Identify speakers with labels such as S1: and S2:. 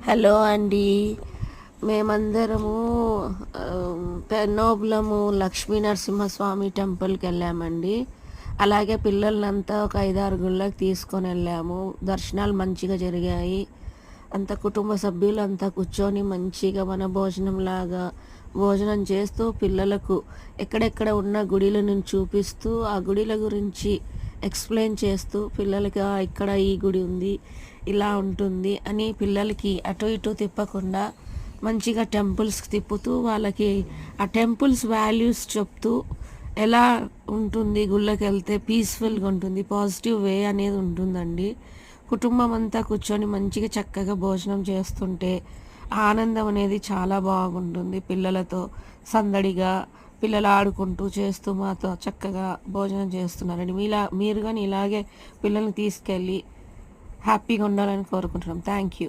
S1: Hello అండి. మేమందరము పెన్నోబులము లక్ష్మీ నరసింహస్వామి టెంపుల్కి వెళ్ళామండి. అలాగే పిల్లల్నంతా ఒక 5-6 గుళ్ళకి తీసుకొని వెళ్ళాము. దర్శనాలు మంచిగా జరిగాయి. అంత కుటుంబ సభ్యులు అంతా కూర్చొని మంచిగా మన భోజనంలాగా భోజనం చేస్తూ పిల్లలకు ఎక్కడెక్కడ ఉన్న గుడిలను చూపిస్తూ ఆ గుడిల గురించి ఎక్స్ప్లెయిన్ చేస్తూ పిల్లలకి ఇక్కడ ఈ గుడి ఉంది, ఇలా ఉంటుంది అని పిల్లలకి అటు ఇటు తిప్పకుండా మంచిగా టెంపుల్స్కి తిప్పుతూ వాళ్ళకి ఆ టెంపుల్స్ వాల్యూస్ చెప్తూ ఎలా ఉంటుంది గుళ్ళకి వెళ్తే పీస్ఫుల్గా ఉంటుంది, పాజిటివ్ వే అనేది ఉంటుందండి. కుటుంబం అంతా కూర్చొని మంచిగా చక్కగా భోజనం చేస్తుంటే ఆనందం అనేది చాలా బాగుంటుంది. పిల్లలతో సందడిగా పిల్లలు ఆడుకుంటూ చేస్తూ మాతో చక్కగా భోజనం చేస్తున్నారండి. మీరు కానీ ఇలాగే పిల్లల్ని తీసుకెళ్ళి హ్యాపీగా ఉండాలని కోరుకుంటున్నాం. Thank you.